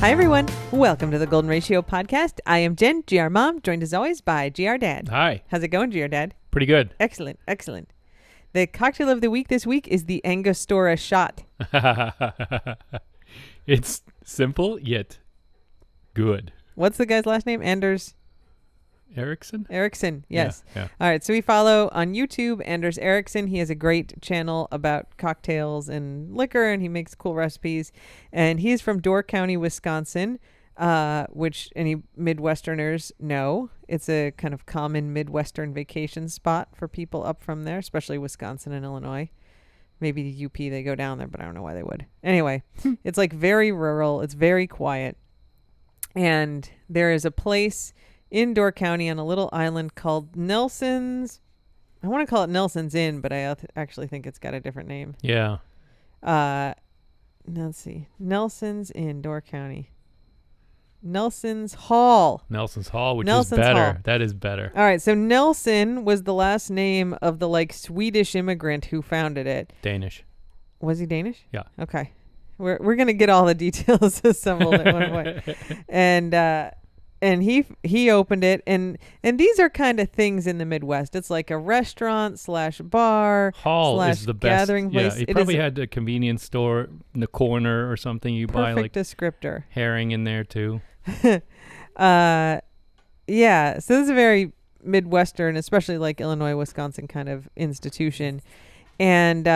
Hi, everyone. Welcome to the Golden Ratio Podcast. I am Jen, GR Mom, joined as always by GR Dad. Hi. How's it going, GR Dad? Pretty good. Excellent, excellent. The cocktail of the week this week is the Angostura shot. It's simple, yet good. What's the guy's last name? Erickson? Erickson, yes. Yeah. All right, so we follow on YouTube Anders Erickson. He has a great channel about cocktails and liquor, and he makes cool recipes. And he's from Door County, Wisconsin, which any Midwesterners know. It's a kind of common Midwestern vacation spot for people up from there, especially Wisconsin and Illinois. Maybe the UP, they go down there, but I don't know why they would. Anyway, it's like very rural. It's very quiet. And there is a place in Door County on a little island called Nelson's. I want to call it Nelson's Inn, but I actually think it's got a different name. Yeah. Let's see. Nelson's Inn, Door County. Nelson's Hall. Nelson's Hall, which Nelson's is better. Hall. That is better. All right, so Nelson was the last name of the Swedish immigrant who founded it. Danish. Was he Danish? Yeah. Okay. We're going to get all the details assembled at one point. And he opened it, and these are kind of things in the Midwest. It's like a restaurant / bar Hall / is the best. gathering place. Yeah, he probably had a convenience store in the corner or something. You buy like descriptor. herring in there too. Yeah, so this is a very Midwestern, especially like Illinois, Wisconsin kind of institution. And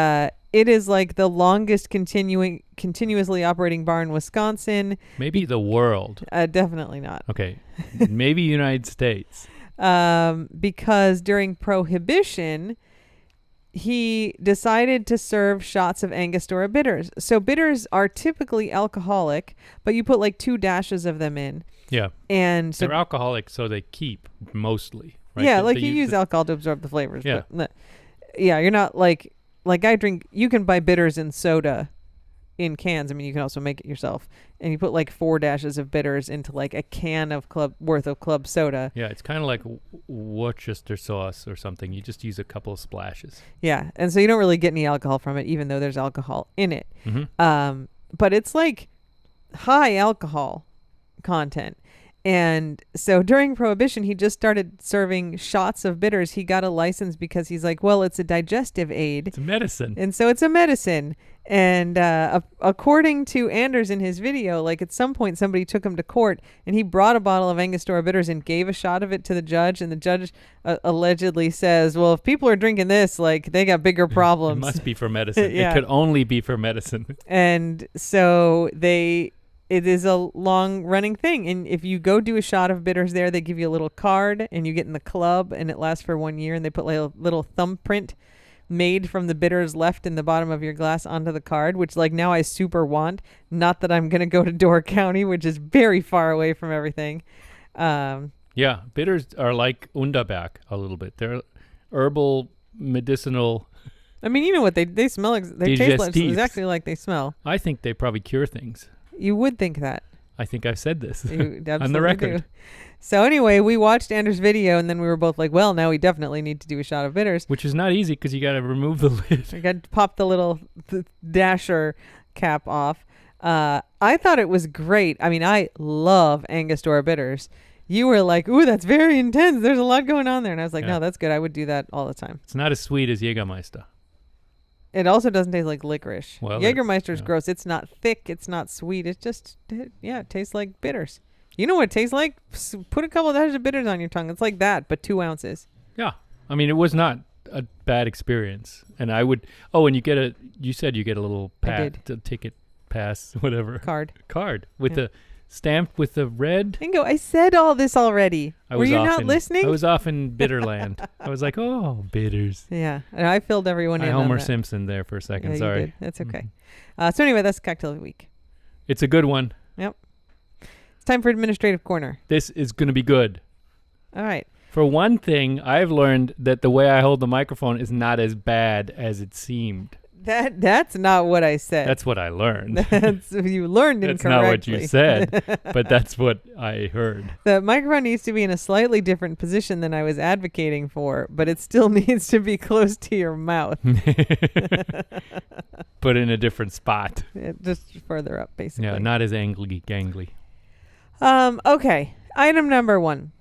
it is like the longest continuously operating bar in Wisconsin. Maybe the world. Definitely not. Okay. Maybe United States. Because during Prohibition, he decided to serve shots of Angostura bitters. So bitters are typically alcoholic, but you put like 2 dashes of them in. Yeah. And so they're alcoholic, so they keep mostly. Right? Yeah, like you use alcohol to absorb the flavors. Yeah. But yeah, you're not like I drink. You can buy bitters in soda in cans. I mean, you can also make it yourself. And you put like 4 dashes of bitters into like a can of worth of club soda. Yeah, it's kind of like Worcester sauce or something. You just use a couple of splashes. Yeah, and so you don't really get any alcohol from it, even though there's alcohol in it. Mm-hmm. But it's like high alcohol content. And so during Prohibition, he just started serving shots of bitters. He got a license because he's like, well, it's a digestive aid. It's a medicine. And so it's a medicine. And according to Anders in his video, like at some point somebody took him to court and he brought a bottle of Angostura bitters and gave a shot of it to the judge. And the judge allegedly says, well, if people are drinking this, like they got bigger problems. It must be for medicine. Yeah. It could only be for medicine. And so it is a long-running thing. And if you go do a shot of bitters there, they give you a little card, and you get in the club, and it lasts for 1 year, and they put like a little thumbprint made from the bitters left in the bottom of your glass onto the card, which like now I super want. Not that I'm going to go to Door County, which is very far away from everything. Yeah, bitters are like Underberg a little bit. They're herbal, medicinal. I mean, you know what? They smell, they taste exactly like they smell. I think they probably cure things. You would think that. I think I've said this you on the record. Do. So anyway, we watched Anders' video, and then we were both like, well, now we definitely need to do a shot of bitters. Which is not easy because you got to remove the lid. You got to pop the little dasher cap off. I thought it was great. I mean, I love Angostura bitters. You were like, ooh, that's very intense. There's a lot going on there. And I was like, no, that's good. I would do that all the time. It's not as sweet as Jägermeister. It also doesn't taste like licorice. Well, Jägermeister's gross. It's not thick. It's not sweet. It's just, it tastes like bitters. You know what it tastes like? Put a couple of dashes of bitters on your tongue. It's like that, but 2 ounces. Yeah. I mean, it was not a bad experience. And I would, you said you get a little ticket pass, whatever. Card with the stamped with the red. Bingo, I said all this already. Were you not listening? I was off in Bitterland. I was like, oh, bitters. Yeah, and I filled everyone in. Homer Simpson there for a second. Yeah, sorry. You did. That's okay. So anyway, that's Cocktail of the Week. It's a good one. Yep. It's time for Administrative Corner. This is going to be good. All right. For one thing, I've learned that the way I hold the microphone is not as bad as it seemed. That's not what I said. That's what I learned. You learned That's incorrectly. not what you said, but that's what I heard. The microphone needs to be in a slightly different position than I was advocating for, but it still needs to be close to your mouth. But in a different spot. Just further up, basically. Yeah, not as angly, gangly. Okay. Item number 1.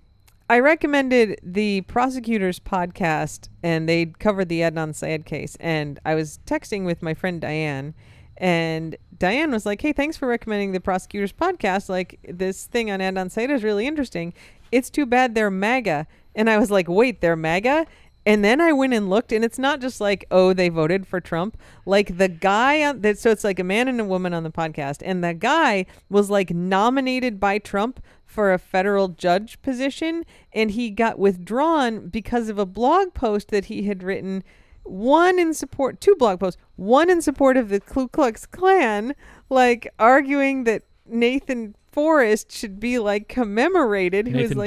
I recommended the Prosecutors Podcast, and they covered the Adnan Syed case. And I was texting with my friend Diane, and Diane was like, hey, thanks for recommending the Prosecutors Podcast. Like, this thing on Adnan Syed is really interesting. It's too bad they're MAGA. And I was like, wait, they're MAGA? And then I went and looked, and it's not just like, oh, they voted for Trump. Like, the guy, so it's like a man and a woman on the podcast, and the guy was like nominated by Trump for a federal judge position, and he got withdrawn because of a blog post that he had written, two blog posts, one in support of the Ku Klux Klan, like arguing that Nathan Forrest should be like commemorated. Nathan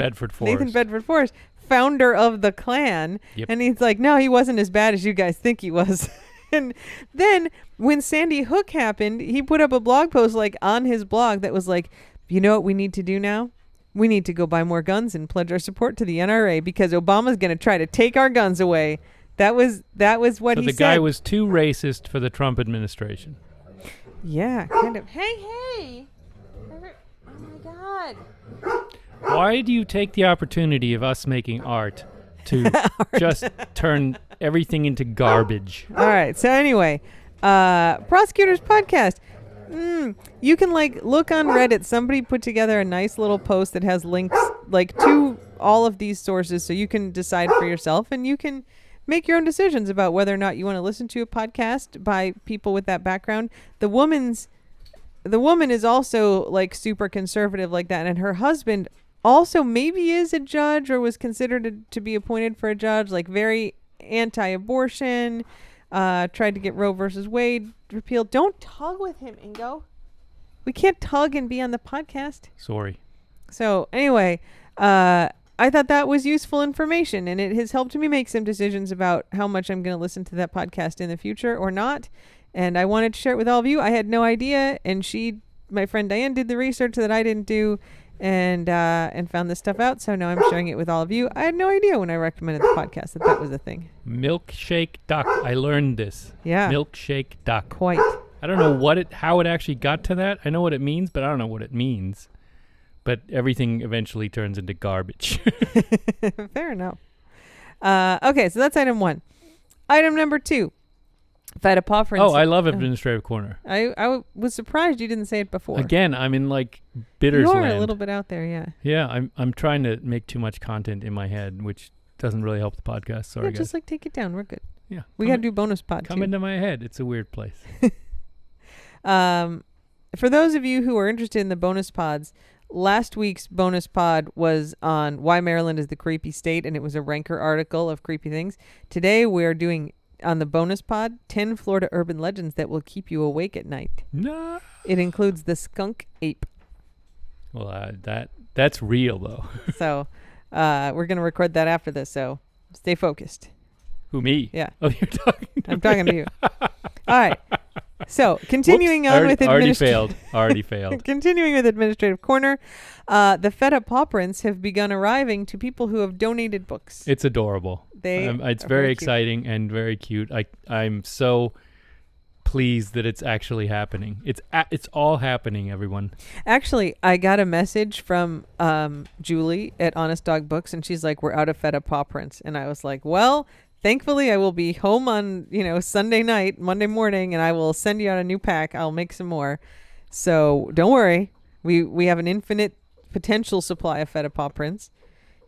Bedford Forrest, founder of the Klan. Yep. And he's like, no, he wasn't as bad as you guys think he was. And then when Sandy Hook happened, he put up a blog post like on his blog that was like, you know what we need to do now? We need to go buy more guns and pledge our support to the NRA because Obama's going to try to take our guns away. That was what he said. So the guy was too racist for the Trump administration. Yeah, kind of. Hey. Oh my God. Why do you take the opportunity of us making art to just turn everything into garbage? All right. So anyway, Prosecutors Podcast. You can like look on Reddit. Somebody put together a nice little post that has links like to all of these sources, so you can decide for yourself, and you can make your own decisions about whether or not you want to listen to a podcast by people with that background. The woman is also like super conservative like that, and her husband also maybe is a judge or was considered to be appointed for a judge, like very anti-abortion. Tried to get Roe versus Wade repealed. Don't tug with him, Ingo. We can't tug and be on the podcast. Sorry. So anyway, I thought that was useful information, and it has helped me make some decisions about how much I'm going to listen to that podcast in the future or not. And I wanted to share it with all of you. I had no idea, and my friend Diane, did the research that I didn't do, and found this stuff out. So now I'm sharing it with all of you. I had no idea when I recommended the podcast that was a thing. Milkshake duck. I learned this. Yeah. Milkshake duck. Quite. I don't know how it actually got to that. I know what it means, but I don't know what it means. But everything eventually turns into garbage. Fair enough. Okay, so that's item 1. Item number 2. Feta Pofferins. Oh, I love Administrative Corner. I was surprised you didn't say it before. Again, I'm in like bitters land. You are a little bit out there, yeah. Yeah, I'm trying to make too much content in my head, which doesn't really help the podcast. Sorry, guys. Just like take it down. We're good. Yeah. We got to do bonus pod Come too. into my head. It's a weird place. For those of you who are interested in the bonus pods, last week's bonus pod was on why Maryland is the creepy state, and it was a Ranker article of creepy things. Today we're doing, on the bonus pod, 10 Florida urban legends that will keep you awake at night. No. It includes the skunk ape. Well, that's real, though. So we're going to record that after this, so stay focused. Who, me? Yeah. Oh, you're talking to I'm talking to you. All right. So, continuing on with already failed. Continuing with Administrative Corner, the Feta Paw Prints have begun arriving to people who have donated books. It's adorable. It's very exciting and very cute. I'm so pleased that it's actually happening. It's all happening, everyone. Actually, I got a message from Julie at Honest Dog Books, and she's like, "We're out of Feta Paw Prints," and I was like, "Well." Thankfully, I will be home on, Sunday night, Monday morning, and I will send you out a new pack. I'll make some more. So don't worry. We have an infinite potential supply of Feta Paw Prints.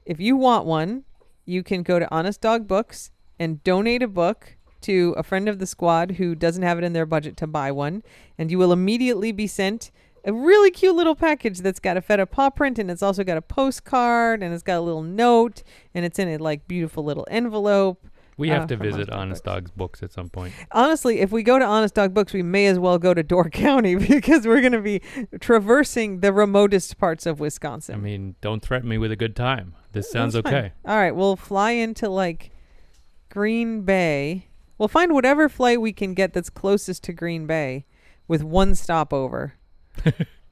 If you want one, you can go to Honest Dog Books and donate a book to a friend of the squad who doesn't have it in their budget to buy one. And you will immediately be sent a really cute little package that's got a Feta Paw Print, and it's also got a postcard, and it's got a little note, and it's in a beautiful little envelope. We have to visit Honest Dog's Books at some point. Honestly, if we go to Honest Dog Books, we may as well go to Door County because we're going to be traversing the remotest parts of Wisconsin. I mean, don't threaten me with a good time. This sounds okay. All right, we'll fly into Green Bay. We'll find whatever flight we can get that's closest to Green Bay with one stopover.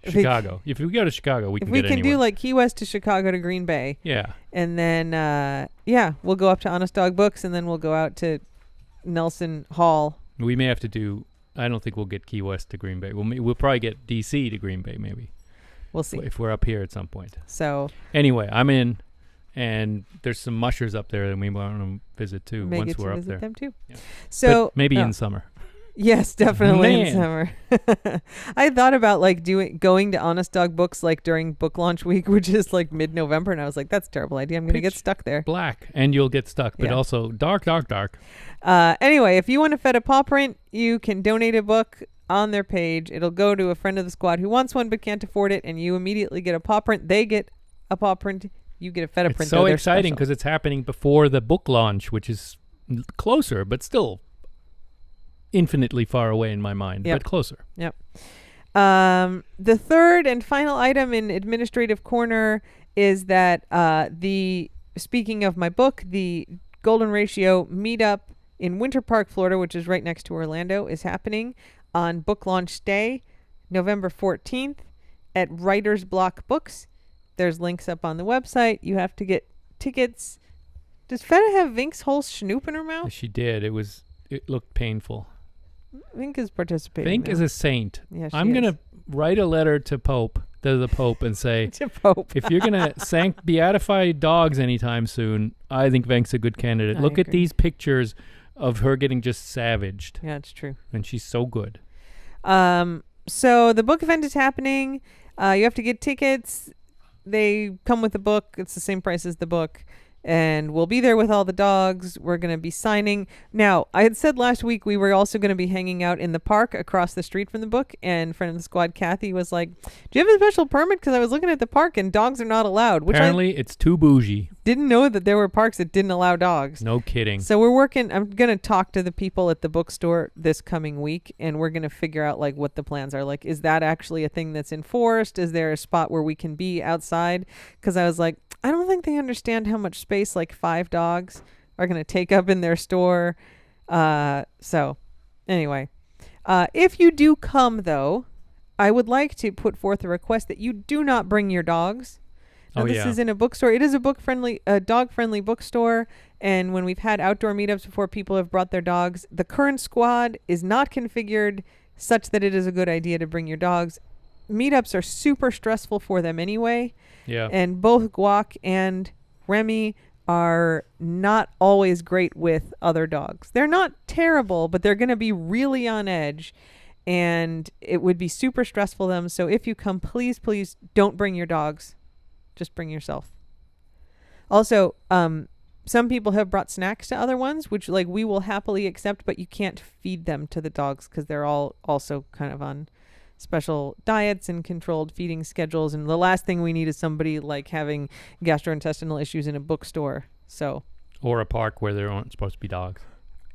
Chicago. If we go to Chicago, we can get anywhere. Do Key West to Chicago to Green Bay. Yeah. And then, we'll go up to Honest Dog Books, and then we'll go out to Nelson Hall. We may have to do, I don't think we'll get Key West to Green Bay. We'll probably get D.C. to Green Bay, maybe. We'll see if we're up here at some point. So anyway, I'm in, and there's some mushers up there that we want to visit too. May once get to we're up visit there, them too. Yeah. So but maybe in summer. Yes, definitely in Man. summer. I thought about like going to Honest Dog Books like during book launch week, which is like mid-November, and I was like, that's a terrible idea. I'm going to get stuck there. Black, and you'll get stuck, but also dark. Anyway, if you want to fed a paw print, you can donate a book on their page. It'll go to a friend of the squad who wants one but can't afford it, and you immediately get a paw print. They get a paw print. You get a fed a print. It's so exciting because it's happening before the book launch, which is closer, but still infinitely far away in my mind, but closer. Yep. The third and final item in Administrative Corner is that speaking of my book, the Golden Ratio meetup in Winter Park, Florida, which is right next to Orlando, is happening on book launch day, November 14th at Writer's Block Books. There's links up on the website. You have to get tickets. Does Feta have Vink's whole schnoop in her mouth? She did. It looked painful. Vink is participating. Vink is a saint. Yeah, I'm going to write a letter to the Pope and say, to Pope. if you're going to beatify dogs anytime soon, I think Vink's a good candidate. Look at these pictures of her getting just savaged. Yeah, it's true. And she's so good. So the book event is happening. You have to get tickets. They come with the book. It's the same price as the book. And we'll be there with all the dogs. We're going to be signing. Now, I had said last week we were also going to be hanging out in the park across the street from the book. And friend of the squad, Kathy, was like, do you have a special permit? Because I was looking at the park and dogs are not allowed. Which Apparently, it's too bougie. Didn't know that there were parks that didn't allow dogs. No kidding. So we're working. I'm going to talk to the people at the bookstore this coming week. And we're going to figure out like what the plans are. Like, is that actually a thing that's enforced? Is there a spot where we can be outside? Because I was like, I don't think they understand how much space like 5 dogs are going to take up in their store. So anyway, if you do come though, I would like to put forth a request that you do not bring your dogs. Now, this is in a bookstore. It is a dog-friendly bookstore. And when we've had outdoor meetups before, people have brought their dogs. The current squad is not configured such that it is a good idea to bring your dogs. Meetups are super stressful for them anyway. Yeah. And both Guac and Remy are not always great with other dogs. They're not terrible, but they're going to be really on edge. And it would be super stressful for them. So if you come, please don't bring your dogs. Just bring yourself. Also, some people have brought snacks to other ones, which like we will happily accept, but you can't feed them to the dogs because they're all also kind of on special diets and controlled feeding schedules. And the last thing we need is somebody like having gastrointestinal issues in a bookstore. So, or a park where there aren't supposed to be dogs.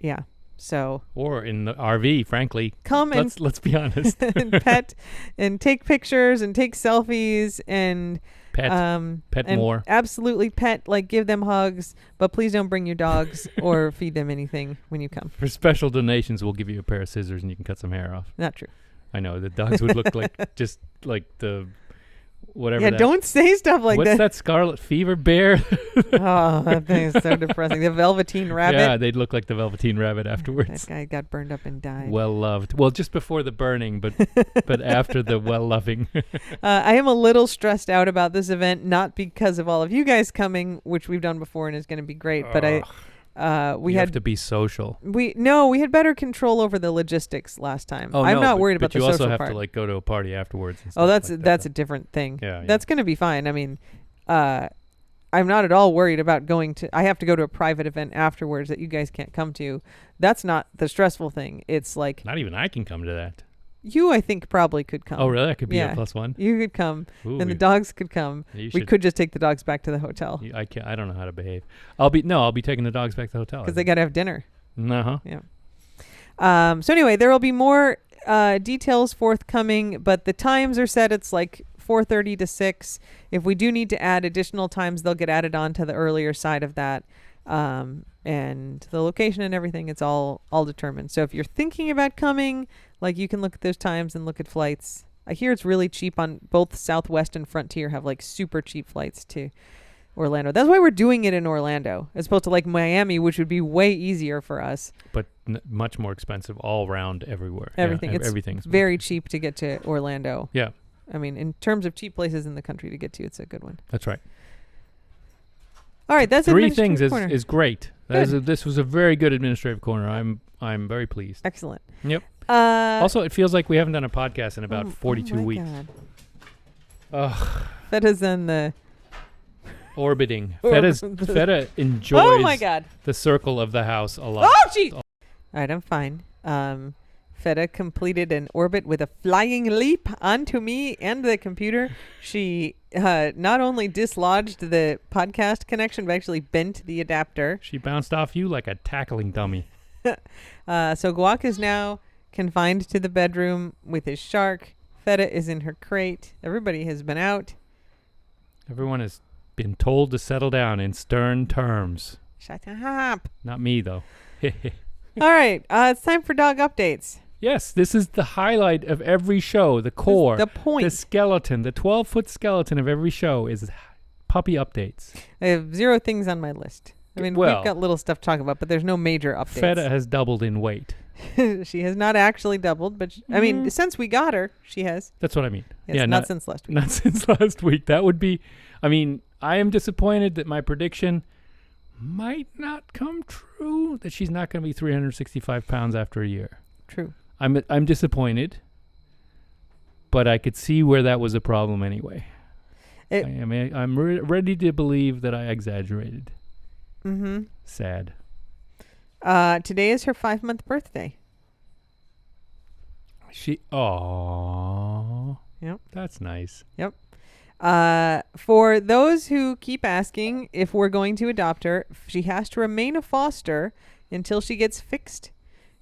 Yeah. So, or in the RV, frankly. Come and let's be honest. and pet and take pictures and take selfies and pet and more. Absolutely pet, like give them hugs, but please don't bring your dogs or feed them anything when you come. For special donations, we'll give you a pair of scissors and you can cut some hair off. Not true. I know the dogs would look like just like the whatever. Yeah, don't say stuff like that. What's that scarlet fever bear? Oh, that thing is so depressing. The Velveteen Rabbit. Yeah, they'd look like the Velveteen Rabbit afterwards. That guy got burned up and died. Well loved. Well, just before the burning, but after the well loving. I am a little stressed out about this event, not because of all of you guys coming, which we've done before and is going to be great, but we have to be social. We had better control over the logistics last time. Oh, I'm not worried about the social part. But you also have to like go to a party afterwards. And stuff that's a different thing. Yeah, that's going to be fine. I mean, I'm not at all worried about going to. I have to go to a private event afterwards that you guys can't come to. That's not the stressful thing. It's like not even I can come to that. You, I think, probably could come. Oh, really? That could be a +1. You could come, Ooh, and the dogs could come. We could just take the dogs back to the hotel. I can't. I don't know how to behave. I'll be taking the dogs back to the hotel because they got to have dinner. Uh-huh. Yeah. So anyway, there will be more details forthcoming, but the times are set. It's like 4:30 to 6. If we do need to add additional times, they'll get added on to the earlier side of that. And the location and everything, it's all determined. So if you're thinking about coming, like you can look at those times and look at flights. I hear it's really cheap on both Southwest and Frontier have like super cheap flights to Orlando. That's why we're doing it in Orlando as opposed to like Miami, which would be way easier for us. But much more expensive all around everywhere. Everything. Yeah, it's everything's very cheap to get to Orlando. Yeah. I mean, in terms of cheap places in the country to get to, it's a good one. That's right. All right, that's 3 things corner. is great. This was a very good administrative corner. I'm very pleased. Excellent. Yep. Also, it feels like we haven't done a podcast in about 42 weeks. God. Ugh. Feda's in the orbiting. Feta enjoys the circle of the house a lot. Oh, jeez. All right, I'm fine. Feta completed an orbit with a flying leap onto me and the computer. She not only dislodged the podcast connection, but actually bent the adapter. She bounced off you like a tackling dummy. So Guac is now confined to the bedroom with his shark. Feta is in her crate. Everybody has been out. Everyone has been told to settle down in stern terms. Shut up. Not me, though. All right. It's time for dog updates. Yes, this is the highlight of every show. The core. The point. The skeleton. The 12-foot skeleton of every show is puppy updates. I have 0 things on my list. I mean, we've got little stuff to talk about, but there's no major updates. Feta has doubled in weight. She has not actually doubled, but I mean, since we got her, she has. That's what I mean. Yes, yeah, not since last week. Not since last week. That would be, I mean, I am disappointed that my prediction might not come true, that she's not going to be 365 pounds after a year. True. I'm disappointed, but I could see where that was a problem anyway. I'm ready to believe that I exaggerated. Mm-hmm. Sad. Today is her 5-month birthday. Yep. That's nice. Yep. For those who keep asking if we're going to adopt her, she has to remain a foster until she gets fixed.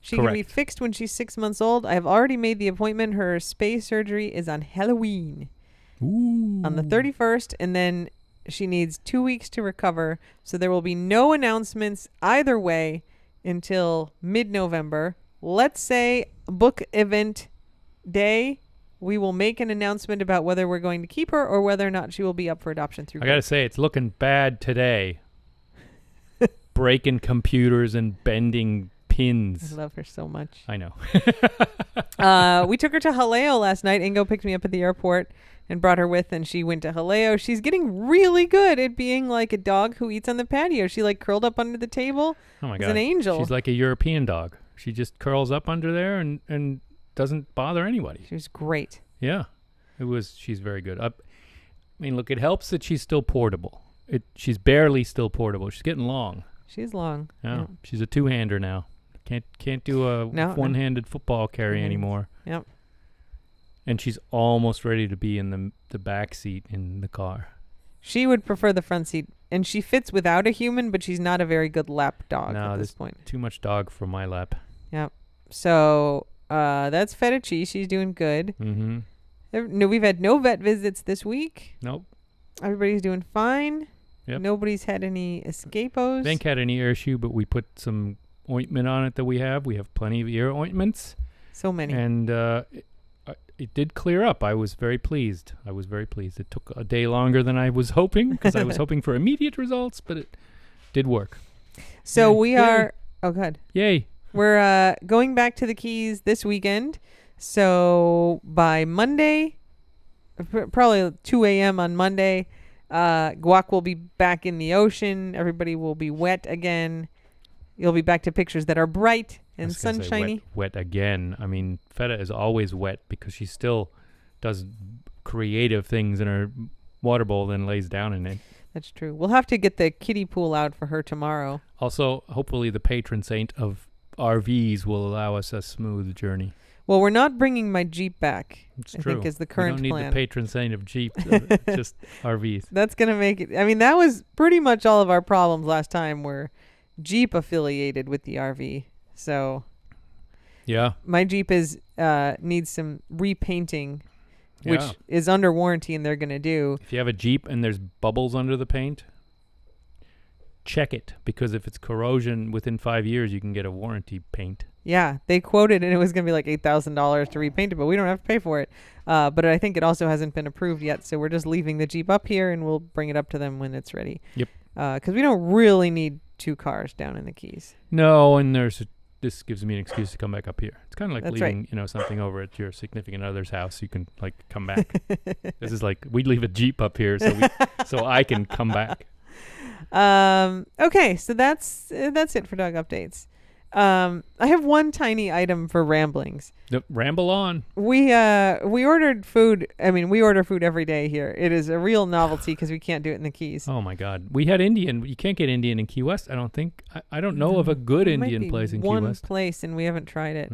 She Correct. can be fixed when she's 6 months old. I have already made the appointment. Her spay surgery is on Halloween. Ooh. On the 31st, and then she needs 2 weeks to recover. So there will be no announcements either way until mid-November. Let's say book event day, we will make an announcement about whether we're going to keep her or whether or not she will be up for adoption through. I got to say, it's looking bad today. Breaking computers and bending pins. I love her so much. I know. We took her to Haleo last night. Ingo picked me up at the airport and brought her with, and she went to Haleo. She's getting really good at being like a dog who eats on the patio. She like curled up under the table. Oh my God. As an angel. She's like a European dog. She just curls up under there and doesn't bother anybody. She was great. Yeah. She's very good. I mean, look, it helps that she's still portable. She's barely still portable. She's getting long. She's long. Yeah. She's a two-hander now. Can't do a one-handed football carry anymore. Yep. And she's almost ready to be in the back seat in the car. She would prefer the front seat, and she fits without a human, but she's not a very good lap dog at this point. Too much dog for my lap. Yep. So that's Feta Cheese. She's doing good. Mm-hmm. No, we've had no vet visits this week. Nope. Everybody's doing fine. Yep. Nobody's had any escapos. Bank had an ear issue, but we put some ointment on it that we have. We have plenty of ear ointments. So many. And it did clear up. I was very pleased. It took a day longer than I was hoping because I was hoping for immediate results, but it did work. So we are... Oh, good. Yay. We're going back to the Keys this weekend. So by Monday, probably 2 a.m. on Monday, Guac will be back in the ocean. Everybody will be wet again. You'll be back to pictures that are bright and sunshiny. Wet again. I mean, Feta is always wet because she still does creative things in her water bowl and lays down in it. That's true. We'll have to get the kiddie pool out for her tomorrow. Also, hopefully the patron saint of RVs will allow us a smooth journey. Well, we're not bringing my Jeep back. It's I true. think is the current plan. We don't need the patron saint of Jeep, just RVs. That's going to make it. I mean, that was pretty much all of our problems last time were Jeep affiliated with the RV. So yeah, my Jeep needs some repainting, which is under warranty, and they're going to do. If you have a Jeep and there's bubbles under the paint, check it, because if it's corrosion within 5 years, you can get a warranty paint. Yeah, they quoted, and it was going to be like $8,000 to repaint it, but we don't have to pay for it. But I think it also hasn't been approved yet, so we're just leaving the Jeep up here, and we'll bring it up to them when it's ready. Yep. Because we don't really need 2 cars down in the Keys. No, and there's this gives me an excuse to come back up here. It's kind of like leaving, something over at your significant other's house. You can like come back. This is like we leave a Jeep up here, so I can come back. Okay, so that's it for dog updates. I have one tiny item for ramblings. Ramble on. We ordered food. I mean, we order food every day here. It is a real novelty because we can't do it in the Keys. Oh my God, we had Indian. You can't get Indian in Key West. I don't think. I don't know of a good Indian place in Key West. One place, and we haven't tried it.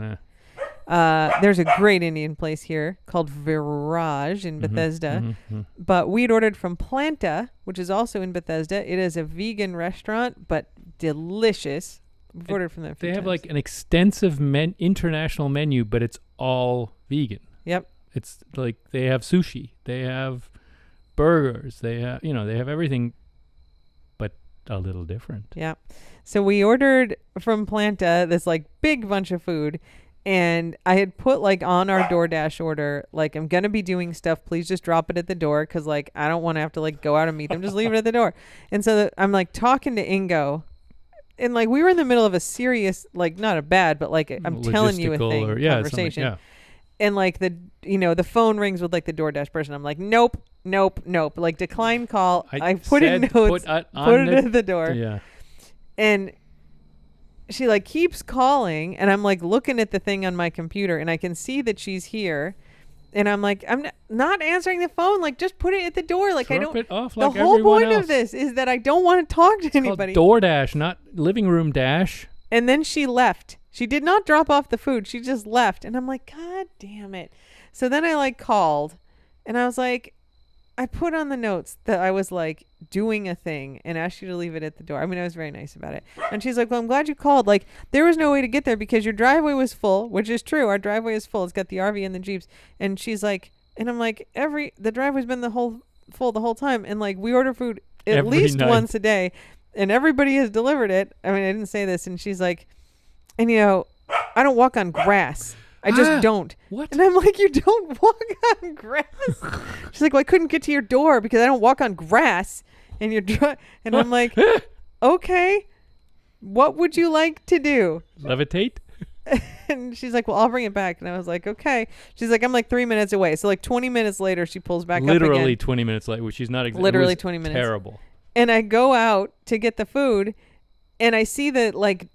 There's a great Indian place here called Viraj in Bethesda. But we'd ordered from Planta, which is also in Bethesda. It is a vegan restaurant, but delicious. We've ordered from them. They have like an extensive international menu, but it's all vegan. Yep. It's like they have sushi, they have burgers, they have everything, but a little different. Yeah. So we ordered from Planta this like big bunch of food. And I had put like on our DoorDash order, like, I'm going to be doing stuff. Please just drop it at the door. Cause like, I don't want to have to like go out and meet them. Just leave it at the door. And so I'm like talking to Ingo, and like, we were in the middle of a serious, like not a bad, but like I'm telling you a thing, conversation. Yeah. And like the phone rings with like the DoorDash person. I'm like, nope. Like decline call. I put in notes, put it at the door. Yeah. And she like keeps calling, and I'm like looking at the thing on my computer, and I can see that she's here, and I'm like, I'm not answering the phone. Like, just put it at the door. Like, Drop I don't. It off the like whole point else. of this is that I don't want to talk to it's anybody. Called DoorDash, not living room dash. And then she left. She did not drop off the food. She just left, and I'm like, God damn it. So then I like called, and I was like, I put on the notes that I was like doing a thing and asked you to leave it at the door. I mean, I was very nice about it. And she's like, well, I'm glad you called. Like, there was no way to get there because your driveway was full, which is true. Our driveway is full. It's got the RV and the Jeeps. And she's like, and I'm like, the driveway's been full the whole time. And like, we order food at least once a day, and everybody has delivered it. I mean, I didn't say this. And she's like, and I don't walk on grass. I just don't. What? And I'm like, you don't walk on grass? She's like, well, I couldn't get to your door because I don't walk on grass. And and I'm like, okay, what would you like to do? Levitate? And she's like, well, I'll bring it back. And I was like, okay. She's like, I'm like 3 minutes away. So like 20 minutes later, she pulls back up again. Literally 20 minutes later. She's not exactly. Literally 20 minutes. Terrible. And I go out to get the food, and I see that like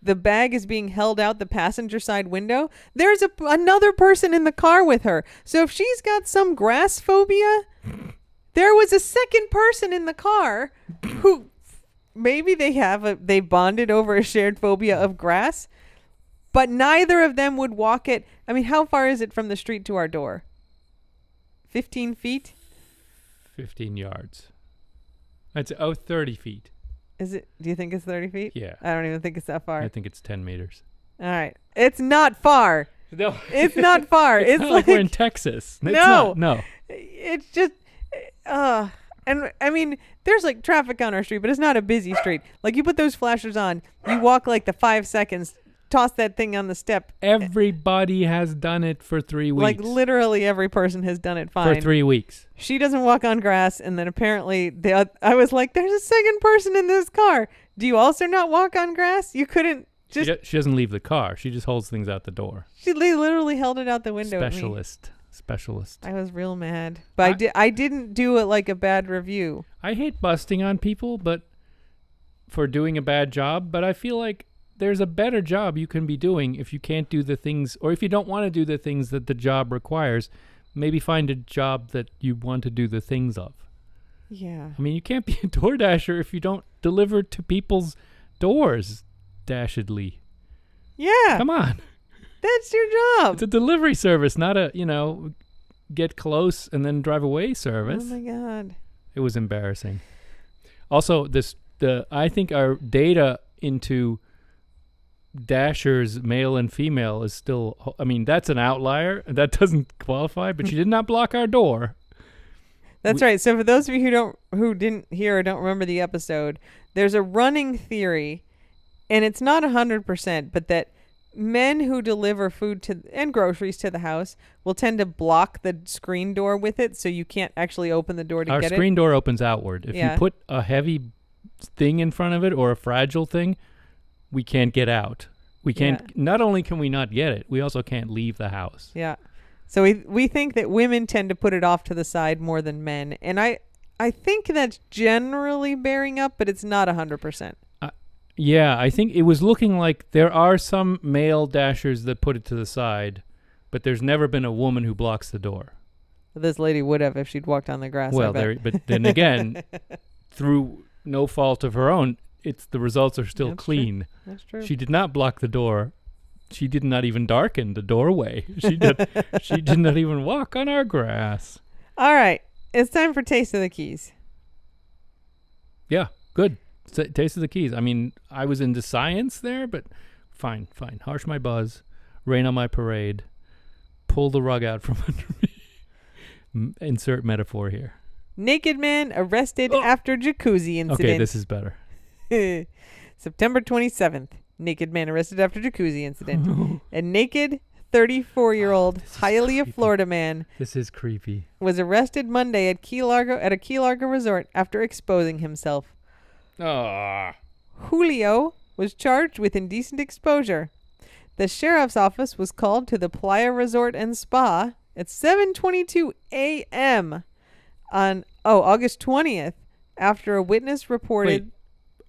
the bag is being held out the passenger side window. There's another person in the car with her. So if she's got some grass phobia, there was a second person in the car who maybe they bonded over a shared phobia of grass, but neither of them would walk it. I mean, how far is it from the street to our door? 15 feet? 15 yards. That's 30 feet. Is it? Do you think it's 30 feet? Yeah. I don't even think it's that far. I think it's 10 meters. All right. It's not far. No. It's not far. It's not like we're in Texas. No. It's just, and I mean, there's like traffic on our street, but it's not a busy street. Like, you put those flashers on, you walk like the 5 seconds, toss that thing on the step. Everybody has done it for 3 weeks. Like, literally every person has done it fine. For 3 weeks. She doesn't walk on grass, and then apparently I was like, there's a second person in this car. Do you also not walk on grass? You couldn't just... She doesn't leave the car. She just holds things out the door. She literally held it out the window. Specialist. I was real mad. But I didn't do it like a bad review. I hate busting on people for doing a bad job, but I feel like there's a better job you can be doing if you can't do the things, or if you don't want to do the things that the job requires. Maybe find a job that you want to do the things of. Yeah. I mean, you can't be a DoorDasher if you don't deliver to people's doors dashedly. Yeah. Come on. That's your job. It's a delivery service, not a, get close and then drive away service. Oh my God. It was embarrassing. Also, I think our data into Dashers, male and female, is still, I mean, that's an outlier. That doesn't qualify, but she did not block our door. That's right. So for those of you who didn't hear or don't remember the episode, there's a running theory, and it's not 100%, but that men who deliver food and groceries to the house will tend to block the screen door with it, so you can't actually open the door to get it. Our screen door opens outward. If you put a heavy thing in front of it or a fragile thing, we can't get out. We can't. Not only can we not get it, we also can't leave the house. Yeah. So we think that women tend to put it off to the side more than men, and I think that's generally bearing up, but it's not 100%. Yeah, I think it was looking like there are some male dashers that put it to the side, but there's never been a woman who blocks the door. This lady would have if she'd walked on the grass. Well, but then again, through no fault of her own, the results are still clean. True. That's true. She did not block the door. She did not even darken the doorway. She did not even walk on our grass. All right. It's time for Taste of the Keys. Yeah, good. Taste of the Keys. I mean, I was into science there, but fine. Harsh my buzz. Rain on my parade. Pull the rug out from under me. Insert metaphor here. Naked man arrested after jacuzzi incident. Okay, this is better. September 27th. Naked man arrested after jacuzzi incident. A naked 34-year-old Hialeah, Florida man. This is creepy. Was arrested Monday at a Key Largo resort after exposing himself. Julio was charged with indecent exposure. The sheriff's office was called to the Playa Resort and Spa at 7:22 a.m. on August 20th after a witness reported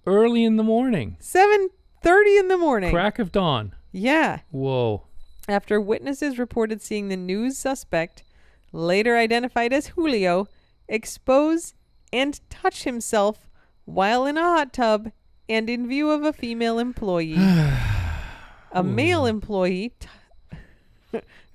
early in the morning. 7:30 in the morning. Crack of dawn. Yeah. Whoa. After witnesses reported seeing the news suspect, later identified as Julio, expose and touch himself while in a hot tub and in view of a female employee. A male employee...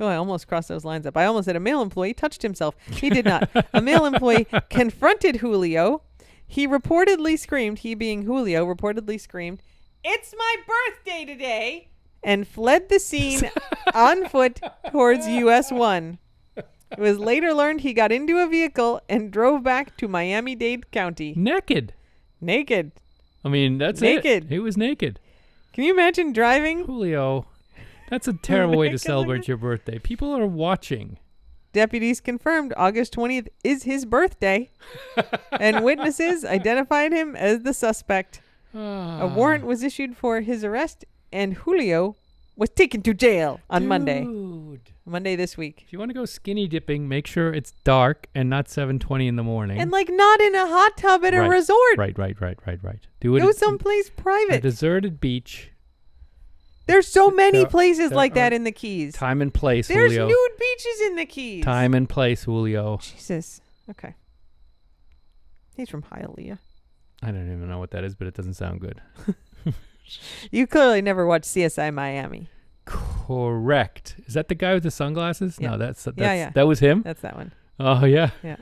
I almost crossed those lines up. I almost said a male employee touched himself. He did not. A male employee confronted Julio. He being Julio, reportedly screamed, "It's my birthday today!" and fled the scene on foot towards US 1. It was later learned he got into a vehicle and drove back to Miami-Dade County. Naked. I mean, that's naked. It. He was naked. Can you imagine driving? Julio. That's a terrible way to celebrate your birthday. People are watching. Deputies confirmed August 20th is his birthday, and witnesses identified him as the suspect. A warrant was issued for his arrest, and Julio was taken to jail on Monday this week. If you want to go skinny dipping, make sure it's dark and not 7:20 in the morning. And not in a hot tub at a resort. Right. Do it. Go someplace private. A deserted beach. There's so many places like that in the Keys. Time and place, There's Julio. nude beaches in the Keys. Time and place, Julio. Jesus. Okay. He's from Hialeah. I don't even know what that is, but it doesn't sound good. You clearly never watched CSI Miami. Correct. Is that the guy with the sunglasses? Yeah. No, that's yeah. That was him? That's that one. Oh, yeah? Yeah.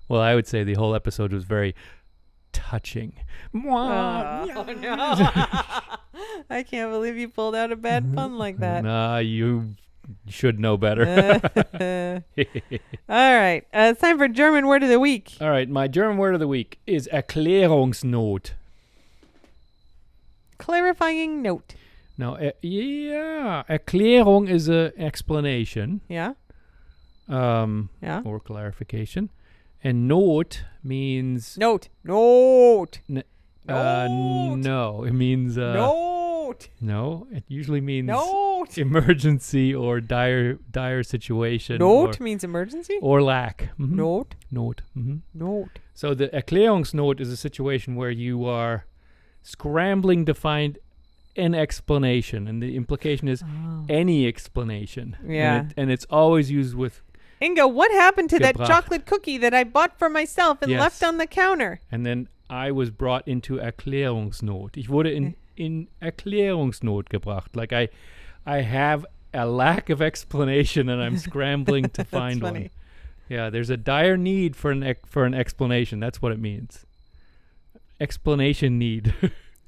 Well, I would say the whole episode was very touching. Oh, no. I can't believe you pulled out a bad pun like that. Nah, you should know better. All right. It's time for German Word of the Week. All right. My German word of the week is Erklärungsnot. Clarifying note. No, Erklärung is an explanation. Yeah. Or clarification. And Not means... Note. No, it means... Note. No, it usually means... Note. Emergency or dire situation. Note means emergency? Or lack. Mm-hmm. Note. Mm-hmm. Note. So the Erklärungsnot is a situation where you are scrambling to find an explanation. And the implication is any explanation. Yeah. And it's always used with... Inga, what happened to that chocolate cookie that I bought for myself and left on the counter? And then I was brought into Erklärungsnot. Ich wurde in Erklärungsnot gebracht. Like I have a lack of explanation and I'm scrambling to find one. Yeah, there's a dire need for an explanation. That's what it means. Explanation need.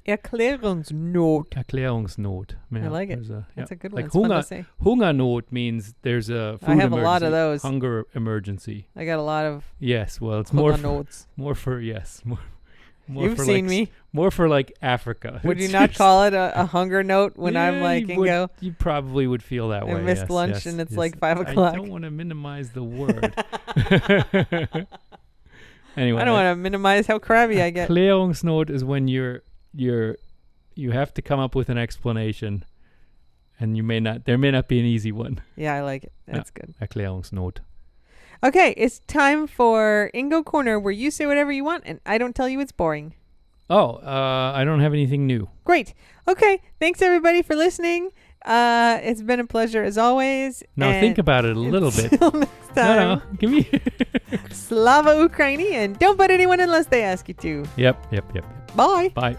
Erklärungsnot. Erklärungsnot. Yeah, I like it. That's a good one. Like Hungernot means there's a food emergency. I have a lot of those. Hunger emergency. I got a lot of. Yes, well, it's more for You've seen me. More for like Africa. Would you not call it a hunger note when I'm like, Ingo? You probably would feel that way. I missed lunch and it's like 5 o'clock. I don't want to minimize the word. Anyway, I don't want to minimize how crabby I get. Erklärungsnot is when you have to come up with an explanation And there may not be an easy one. Yeah, I like it. That's good. Erklärungsnot. Okay, it's time for Ingo Corner, where you say whatever you want and I don't tell you it's boring. Oh, I don't have anything new. Great. Okay, thanks everybody for listening. It's been a pleasure as always. Now think about it a little bit. Until next time. No, give me... Slava Ukraini, and don't butt anyone unless they ask you to. Yep. Bye. Bye.